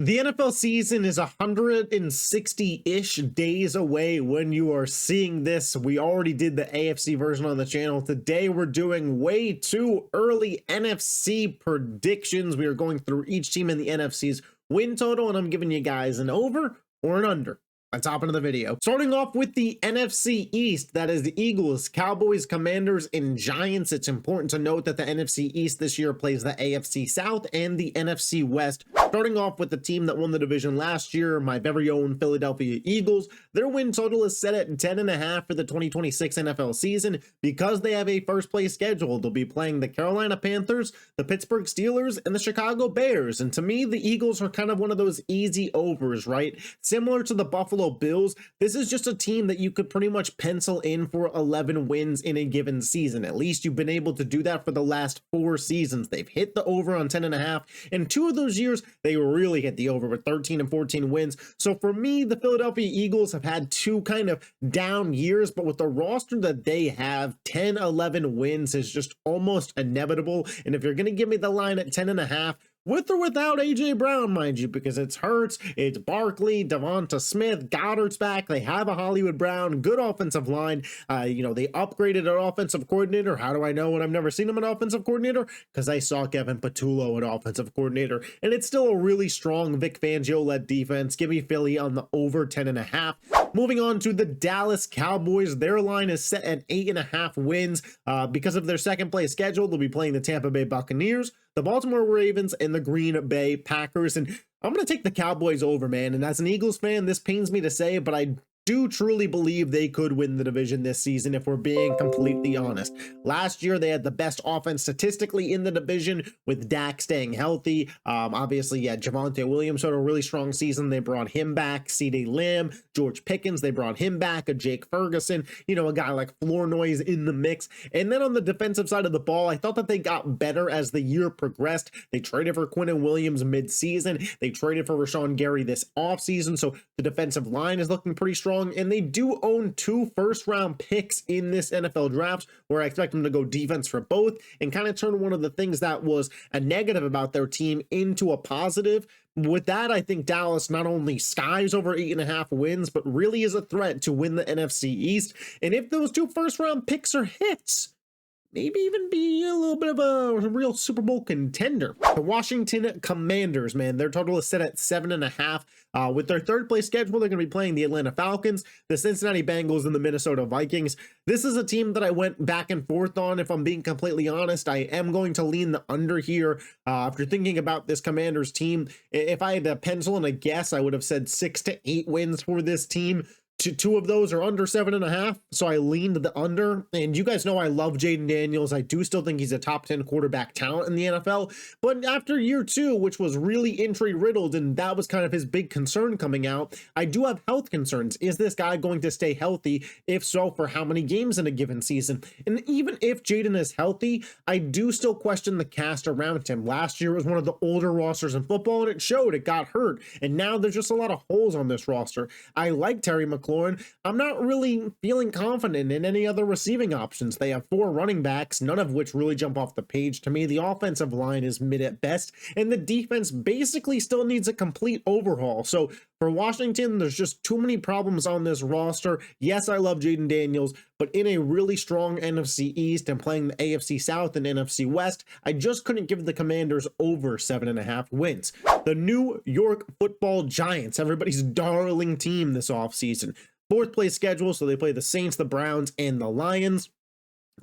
The NFL season is 160-ish days away when you are seeing this. We already did the AFC version on the channel. Today we're doing way too early NFC predictions. We are going through each team in the NFC's win total, and I'm giving you guys an over or an under. Let's hop into the video. Starting off with the NFC East, that is the Eagles, Cowboys, Commanders, and Giants. It's important to note that the NFC East this year plays the AFC South and the NFC West. Starting off with the team that won the division last year, my very own Philadelphia Eagles. Their win total is set at 10.5 for the 2026 NFL season. Because they have a first place schedule, they'll be playing the Carolina Panthers, the Pittsburgh Steelers, and the Chicago Bears. And to me, the Eagles are kind of one of those easy overs, right? Similar to the Buffalo Bills, this is just a team that you could pretty much pencil in for 11 wins in a given season. At least you've been able to do that for the last 4 seasons. They've hit the over on 10.5, and 2 of those years they really hit the over with 13 and 14 wins. So for me, the Philadelphia Eagles have had 2 kind of down years, but with the roster that they have, 10-11 wins is just almost inevitable. And if you're going to give me the line at 10.5, with or without AJ Brown, mind you, because it's Hurts, it's Barkley, Devonta Smith, Goddard's back. They have a Hollywood Brown, good offensive line. They upgraded an offensive coordinator. How do I know when I've never seen him an offensive coordinator? Because I saw Kevin Patullo an offensive coordinator, and it's still a really strong Vic Fangio-led defense. Give me Philly on the over 10.5. Moving on to the Dallas Cowboys, their line is set at 8.5 wins. Because of their second place schedule, they'll be playing the Tampa Bay Buccaneers, the Baltimore Ravens, and the Green Bay Packers. And I'm going to take the Cowboys over, man. And as an Eagles fan, this pains me to say, but I do truly believe they could win the division this season if we're being completely honest. Last year, they had the best offense statistically in the division with Dak staying healthy. Obviously, yeah, Javonte Williams had a really strong season. They brought him back. CeeDee Lamb, George Pickens, they brought him back. A Jake Ferguson, a guy like Floor Noise in the mix. And then on the defensive side of the ball, I thought that they got better as the year progressed. They traded for Quinnen Williams mid-season. They traded for Rashawn Gary this offseason. So the defensive line is looking pretty strong. And they do own 2 first-round picks in this NFL draft, where I expect them to go defense for both and kind of turn one of the things that was a negative about their team into a positive. With that, I think Dallas not only skies over 8.5 wins, but really is a threat to win the NFC East. And if those 2 first-round picks are hits, maybe even be a little bit of a real Super Bowl contender. The Washington Commanders, man, their total is set at 7.5. With their third place schedule, they're going to be playing the Atlanta Falcons, the Cincinnati Bengals, and the Minnesota Vikings. This is a team that I went back and forth on, if I'm being completely honest. I am going to lean the under here. After thinking about this Commanders team, if I had to pencil in a guess, I would have said 6 to 8 wins for this team. 2 of those are under 7.5, so I leaned the under. And you guys know I love Jaden Daniels. I do still think he's a top 10 quarterback talent in the NFL. But after year 2, which was really injury riddled, and that was kind of his big concern coming out, I do have health concerns. Is this guy going to stay healthy? If so, for how many games in a given season? And even if Jaden is healthy, I do still question the cast around him. Last year was one of the older rosters in football, and it showed. It got hurt. And now there's just a lot of holes on this roster. I like Terry McLaurin. I'm not really feeling confident in any other receiving options. They have 4 running backs, none of which really jump off the page to me. The offensive line is mid at best, and the defense basically still needs a complete overhaul. So for Washington, there's just too many problems on this roster. Yes, I love Jaden Daniels, but in a really strong NFC East and playing the AFC South and NFC West, I just couldn't give the Commanders over 7.5 wins. The New York Football Giants, everybody's darling team this offseason. 4th place schedule, so they play the Saints, the Browns, and the Lions.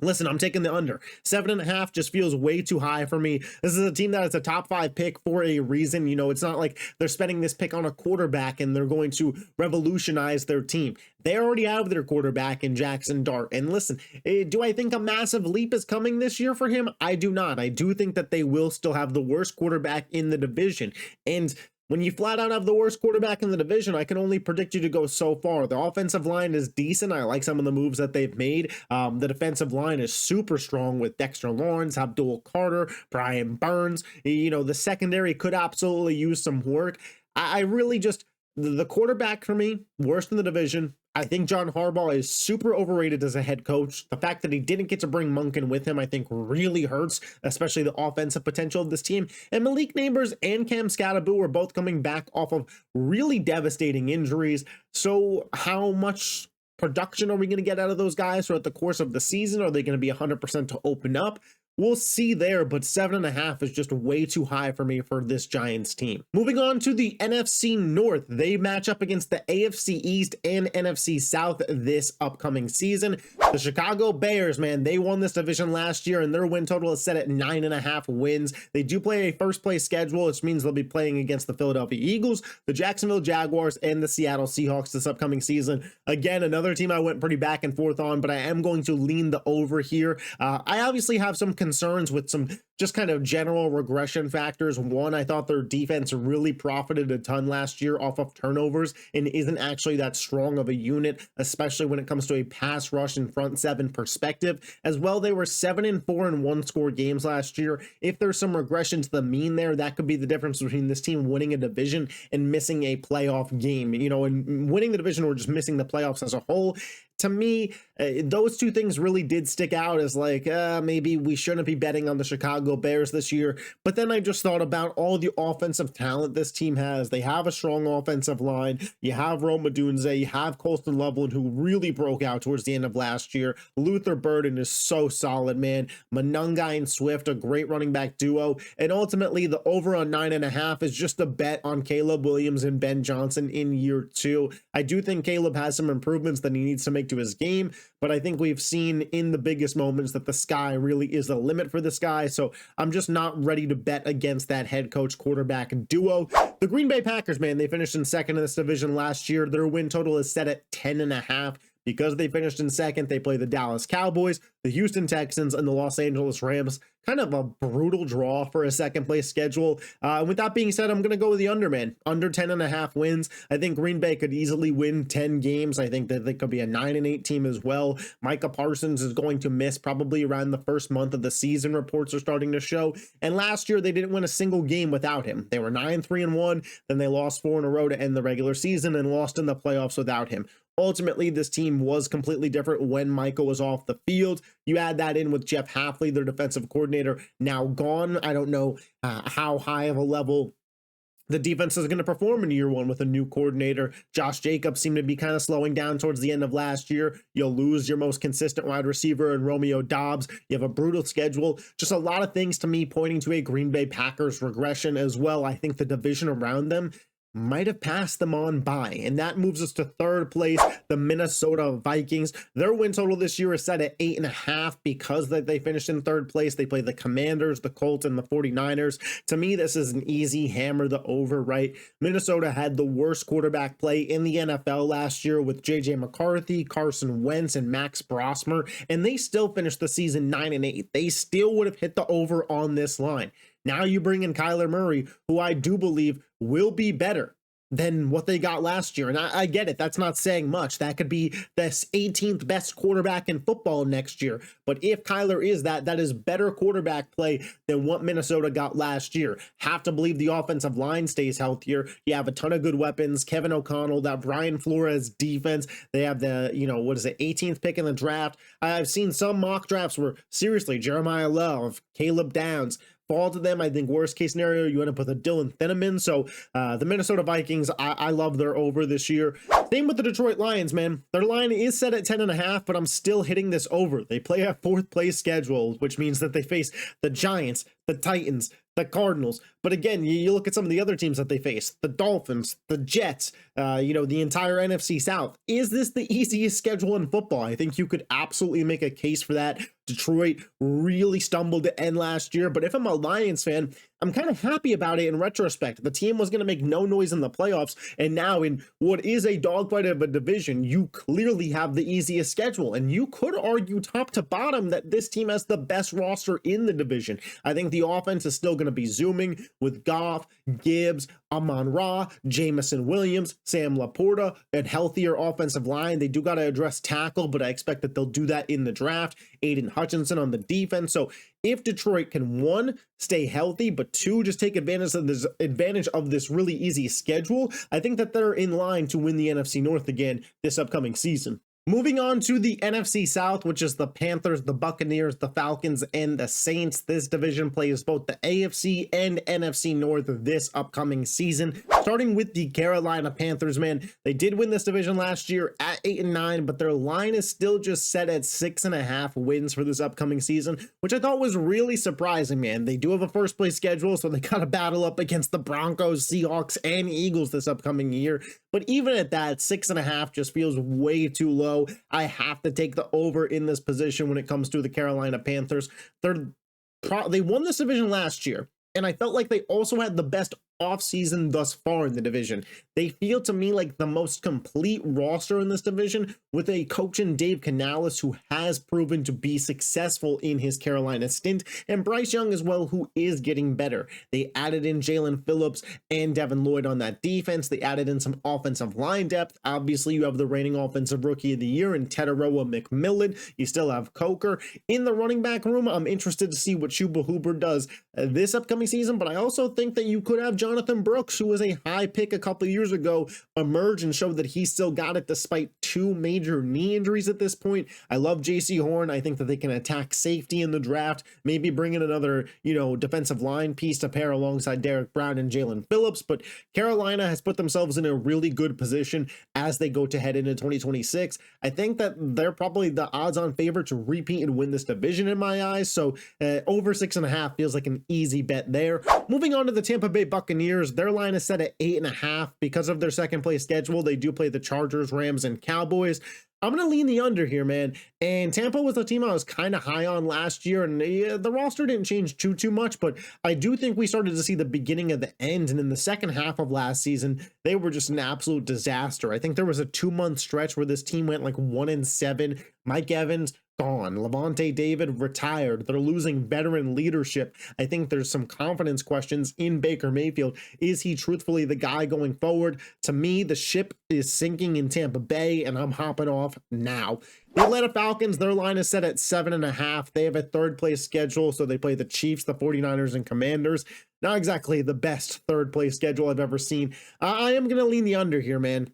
Listen, I'm taking the under. 7.5 just feels way too high for me. This is a team that is a top 5 pick for a reason. It's not like they're spending this pick on a quarterback and they're going to revolutionize their team. They already have their quarterback in Jackson Dart. And listen, do I think a massive leap is coming this year for him? I do not. I do think that they will still have the worst quarterback in the division. And when you flat out have the worst quarterback in the division, I can only predict you to go so far. The offensive line is decent. I like some of the moves that they've made. The defensive line is super strong with Dexter Lawrence, Abdul Carter, Brian Burns. The secondary could absolutely use some work. I really just, the quarterback for me, worst in the division. I think John Harbaugh is super overrated as a head coach. The fact that he didn't get to bring Monken with him, I think really hurts, especially the offensive potential of this team. And Malik Neighbors and Cam Scatterbo are both coming back off of really devastating injuries. So how much production are we going to get out of those guys throughout the course of the season? Are they going to be 100% to open up? We'll see there, but 7.5 is just way too high for me for this Giants team. Moving on to the NFC North, they match up against the AFC East and NFC South this upcoming season. The Chicago Bears, man, they won this division last year, and their win total is set at 9.5 wins. They do play a first place schedule, which means they'll be playing against the Philadelphia Eagles, the Jacksonville Jaguars, and the Seattle Seahawks this upcoming season. Again, another team I went pretty back and forth on, but I am going to lean the over here. I obviously have some concerns with some just kind of general regression factors. One, I thought their defense really profited a ton last year off of turnovers and isn't actually that strong of a unit, especially when it comes to a pass rush and front seven perspective. As well, they were 7-4 in one-score games last year. If there's some regression to the mean there, that could be the difference between this team winning a division and missing a playoff game, you know, and winning the division or just missing the playoffs as a whole. To me, those two things really did stick out as like, maybe we shouldn't be betting on the Chicago Bears this year. But then I just thought about all the offensive talent this team has. They have a strong offensive line. You have Rome Odunze, you have Colston Loveland, who really broke out towards the end of last year. Luther Burden is so solid, man. Monungai and Swift, a great running back duo. And ultimately, the over on 9.5 is just a bet on Caleb Williams and Ben Johnson in year 2. I do think Caleb has some improvements that he needs to make to his game, but I think we've seen in the biggest moments that the sky really is the limit for this guy. So I'm just not ready to bet against that head coach quarterback duo. The Green Bay Packers, man, they finished in second in this division last year. Their win total is set at 10.5. Because they finished in second, they play the Dallas Cowboys, the Houston Texans, and the Los Angeles Rams. Kind of a brutal draw for a second place schedule. With that being said, I'm going to go with the under, man. Under 10.5 wins. I think Green Bay could easily win 10 games. I think that they could be a 9-8 team as well. Micah Parsons is going to miss probably around the first month of the season, reports are starting to show. And last year, they didn't win a single game without him. They were 9-3-1, then they lost 4 in a row to end the regular season and lost in the playoffs without him. Ultimately, this team was completely different when Michael was off the field. You add that in with Jeff Hafley, their defensive coordinator, now gone. I don't know how high of a level the defense is going to perform in year 1 with a new coordinator. Josh Jacobs seemed to be kind of slowing down towards the end of last year. You'll lose your most consistent wide receiver in Romeo Doubs. You have a brutal schedule. Just a lot of things to me pointing to a Green Bay Packers regression as well. I think the division around them might have passed them on by. And that moves us to third place, the Minnesota Vikings. Their win total this year is set at 8.5 because they finished in third place. They play the Commanders, the Colts, and the 49ers. To me, this is an easy hammer the over, right? Minnesota had the worst quarterback play in the NFL last year with J.J. McCarthy, Carson Wentz, and Max Brosmer, and they still finished the season 9-8. They still would have hit the over on this line. Now you bring in Kyler Murray, who I do believe will be better than what they got last year. And I get it. That's not saying much. That could be the 18th best quarterback in football next year. But if Kyler is that is better quarterback play than what Minnesota got last year. Have to believe the offensive line stays healthier. You have a ton of good weapons. Kevin O'Connell, that Brian Flores defense. They have the, 18th pick in the draft. I've seen some mock drafts where, seriously, Jeremiah Love, Caleb Downs, fall to them. I think worst case scenario, you end up with a Dylan Thieneman. So the Minnesota Vikings, I love their over this year. Same with the Detroit Lions, man. Their line is set at 10.5, but I'm still hitting this over. They play a fourth place schedule, which means that they face the Giants, the Titans, the Cardinals. But again, you look at some of the other teams that they face, the Dolphins, the Jets, the entire NFC South. Is this the easiest schedule in football? I think you could absolutely make a case for that. Detroit really stumbled to end last year, but if I'm a Lions fan, I'm kind of happy about it in retrospect. The team was going to make no noise in the playoffs, and now in what is a dogfight of a division, you clearly have the easiest schedule, and you could argue top to bottom that this team has the best roster in the division. I think the offense is still going to be zooming with Goff, Gibbs, Amon-Ra, Jamison Williams, Sam Laporta, and healthier offensive line. They do got to address tackle, but I expect that they'll do that in the draft. Aiden Hutchinson on the defense. So if Detroit can, one, stay healthy, but two, just take advantage of this really easy schedule, I think that they're in line to win the NFC North again this upcoming season. Moving on to the NFC South, which is the Panthers, the Buccaneers, the Falcons, and the Saints. This division plays both the AFC and NFC North this upcoming season. Starting with the Carolina Panthers, man, they did win this division last year at 8-9, but their line is still just set at 6.5 wins for this upcoming season, which I thought was really surprising, man. They do have a first place schedule, so they got to battle up against the Broncos, Seahawks, and Eagles this upcoming year. But even at that, 6.5 just feels way too low. I have to take the over in this position when it comes to the Carolina Panthers. They won this division last year, and I felt like they also had the best offseason thus far in the division. They feel to me like the most complete roster in this division, with a coach in Dave Canales who has proven to be successful in his Carolina stint, and Bryce Young as well, who is getting better. They added in Jalen Phillips and Devin Lloyd on that defense. They added in some offensive line depth. Obviously, you have the reigning offensive rookie of the year in Teteroa McMillan. You still have Coker. In the running back room, I'm interested to see what Chuba Hubbard does this upcoming season, but I also think that you could have Jonathan Brooks, who was a high pick a couple of years ago, emerge and show that he still got it despite 2 major knee injuries at this point. I love JC Horn. I think that they can attack safety in the draft, maybe bring in another, defensive line piece to pair alongside Derek Brown and Jalen Phillips. But Carolina has put themselves in a really good position as they go to head into 2026. I think that they're probably the odds-on favorite to repeat and win this division in my eyes. So over 6.5 feels like an easy bet there. Moving on to the Tampa Bay Buccaneers, their line is set at 8.5 because of their second place schedule. They do play the Chargers, Rams, and Cowboys. I'm going to lean the under here, man. And Tampa was a team I was kind of high on last year, and the roster didn't change too much, but I do think we started to see the beginning of the end. And in the second half of last season, they were just an absolute disaster. I think there was a 2-month stretch where this team went like 1-7. Mike Evans gone. Levante David retired. They're losing veteran leadership. I think there's some confidence questions in Baker Mayfield. Is he truthfully the guy going forward? To me, the ship is sinking in Tampa Bay, and I'm hopping off now. The Atlanta Falcons, their line is set at 7.5. They have a third place schedule, so they play the Chiefs, the 49ers, and Commanders. Not exactly the best third place schedule I've ever seen. I am going to lean the under here, man.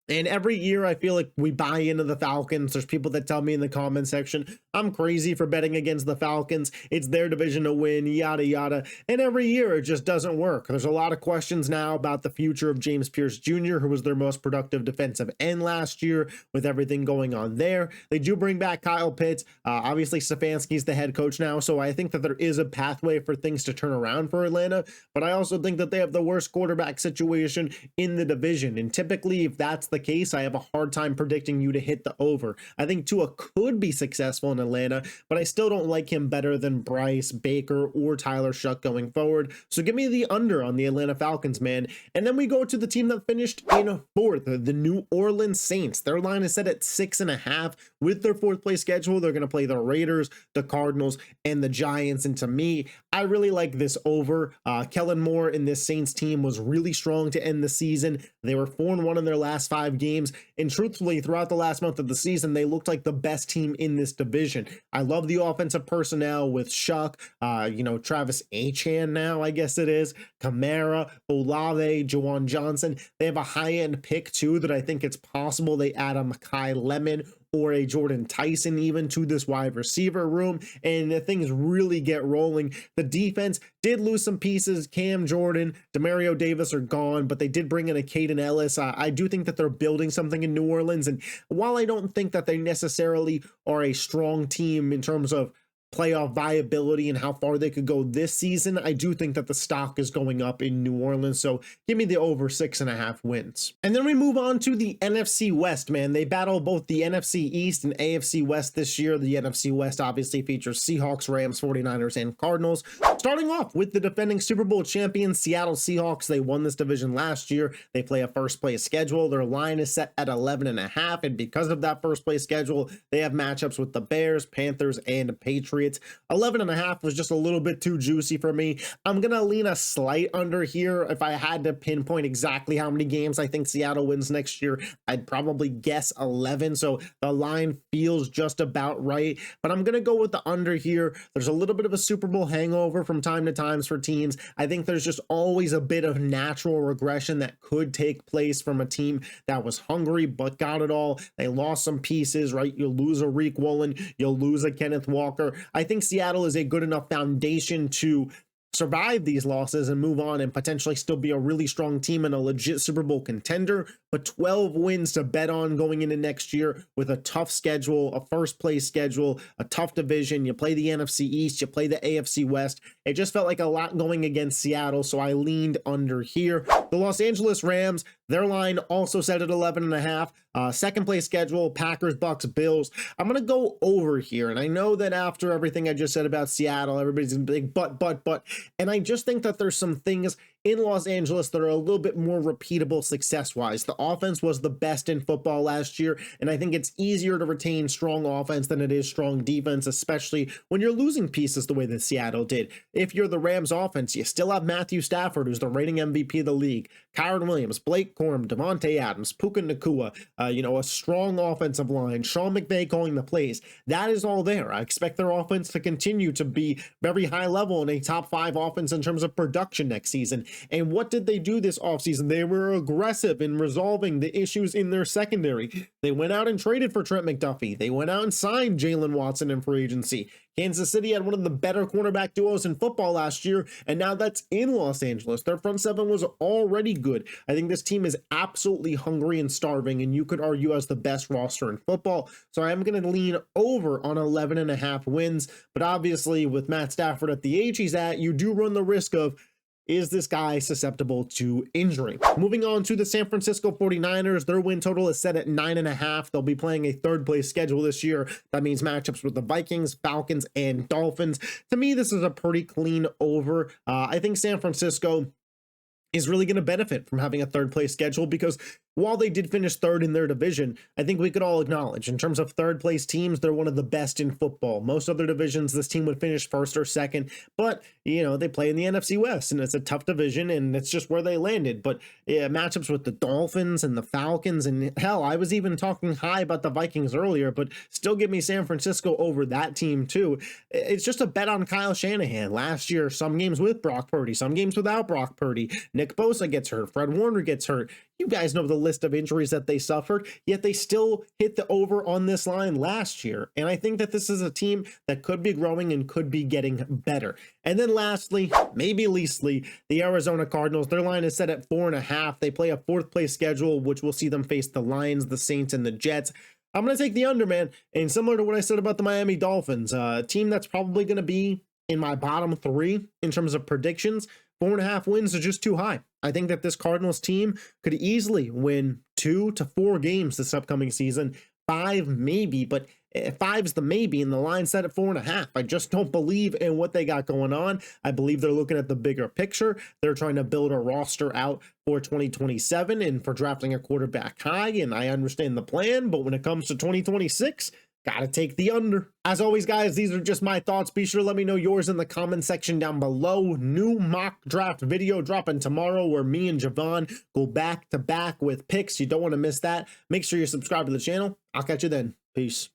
And every year I feel like we buy into the Falcons. There's people that tell me in the comment section, I'm crazy for betting against the Falcons. It's their division to win, yada, yada. And every year it just doesn't work. There's a lot of questions now about the future of James Pierce Jr., who was their most productive defensive end last year with everything going on there. They do bring back Kyle Pitts. Obviously, Stefanski's the head coach now, so I think that there is a pathway for things to turn around for Atlanta. But I also think that they have the worst quarterback situation in the division. And typically, if that's the case, I have a hard time predicting you to hit the over. I think Tua could be successful in Atlanta, but I still don't like him better than Bryce, Baker, or Tyler Shuck going forward. So give me the under on the Atlanta Falcons, man. And then we go to the team that finished in fourth, the New Orleans Saints. Their line is set at 6.5. With their fourth place schedule, they're going to play the Raiders, the Cardinals, and the Giants. And to me, I really like this over. Kellen Moore in this Saints team was really strong to end the season. They were 4-1 in their last 5 games. And truthfully, throughout the last month of the season, they looked like the best team in this division. I love the offensive personnel with Shuck, Travis Achan now, I guess it is, Kamara, Olave, Juwan Johnson. They have a high-end pick, too, that I think it's possible they add a Mekhi Lemon or a Jordan Tyson even to this wide receiver room, and the things really get rolling. The defense did lose some pieces. Cam Jordan, Demario Davis are gone, but they did bring in a Caden Ellis. I do think that they're building something in New Orleans, and while I don't think that they necessarily are a strong team in terms of playoff viability and how far they could go this season, I do think that the stock is going up in New Orleans. So give me the over 6.5 wins. And then we move on to the NFC West, man. They battle both the NFC East and AFC West this year. The NFC West obviously features Seahawks, Rams, 49ers, and Cardinals. Starting off with the defending Super Bowl champions, Seattle Seahawks. They won this division last year. They play a first place schedule. Their line is set at 11.5. And because of that first place schedule, they have matchups with the Bears, Panthers, and Patriots. Patriots. 11.5 was just a little bit too juicy for me. I'm going to lean a slight under here. If I had to pinpoint exactly how many games I think Seattle wins next year, I'd probably guess 11. So the line feels just about right, but I'm going to go with the under here. There's a little bit of a Super Bowl hangover from time to time for teams. I think there's just always a bit of natural regression that could take place from a team that was hungry but got it all. They lost some pieces, right? You'll lose a Reek Woolen, you'll lose a Kenneth Walker. I think Seattle is a good enough foundation to survive these losses and move on and potentially still be a really strong team and a legit Super Bowl contender. But 12 wins to bet on going into next year with a tough schedule, a first place schedule, a tough division. You play the NFC East, you play the AFC West. It just felt like a lot going against Seattle, so I leaned under here. The Los Angeles Rams, their line also set at 11.5. Second place schedule, Packers, Bucks, Bills. I'm going to go over here. And I know that after everything I just said about Seattle, everybody's big but. And I just think that there's some things in Los Angeles that are a little bit more repeatable success-wise. The offense was the best in football last year, and I think it's easier to retain strong offense than it is strong defense, especially when you're losing pieces the way that Seattle did. If you're the Rams offense, you still have Matthew Stafford, who's the reigning MVP of the league, Kyron Williams, Blake Corum, Devontae Adams, Puka Nacua, a strong offensive line, Sean McVay calling the plays. That is all there. I expect their offense to continue to be very high level and a top 5 offense in terms of production next season. And what did they do this offseason? They were aggressive in resolving the issues in their secondary. They went out and traded for Trent McDuffie. They went out and signed Jalen Watson in free agency. Kansas City had one of the better cornerback duos in football last year, and now that's in Los Angeles. Their front seven was already good. I think this team is absolutely hungry and starving, and you could argue as the best roster in football. So I am going to lean over on 11.5 wins, but obviously with Matt Stafford at the age he's at, you do run the risk of, is this guy susceptible to injury? Moving on to the San Francisco 49ers, their win total is set at 9.5. They'll be playing a third place schedule this year. That means matchups with the Vikings, Falcons, and Dolphins. To me, this is a pretty clean over. I think San Francisco is really going to benefit from having a third place schedule because while they did finish third in their division, I think we could all acknowledge in terms of third place teams, they're one of the best in football. Most other divisions, this team would finish first or second, but they play in the NFC West and it's a tough division and it's just where they landed. But matchups with the Dolphins and the Falcons, and hell, I was even talking high about the Vikings earlier, but still give me San Francisco over that team too. It's just a bet on Kyle Shanahan. Last year, some games with Brock Purdy, some games without Brock Purdy. Nick Bosa gets hurt, Fred Warner gets hurt. You guys know the list of injuries that they suffered, yet they still hit the over on this line last year. And I think that this is a team that could be growing and could be getting better. And then lastly, maybe leastly, the Arizona Cardinals, their line is set at 4.5. They play a fourth place schedule, which will see them face the Lions, the Saints, and the Jets. I'm going to take the under, man. And similar to what I said about the Miami Dolphins, a team that's probably going to be in my bottom 3 in terms of predictions. 4.5 wins are just too high. I think that this Cardinals team could easily win 2 to 4 games this upcoming season. 5 maybe, but 5's the maybe, and the line set at 4.5. I just don't believe in what they got going on. I believe they're looking at the bigger picture. They're trying to build a roster out for 2027 and for drafting a quarterback high, and I understand the plan, but when it comes to 2026, gotta take the under. As always, guys, these are just my thoughts. Be sure to let me know yours in the comment section down below. New mock draft video dropping tomorrow where me and Javon go back to back with picks. You don't want to miss that. Make sure you're subscribed to the channel. I'll catch you then. Peace.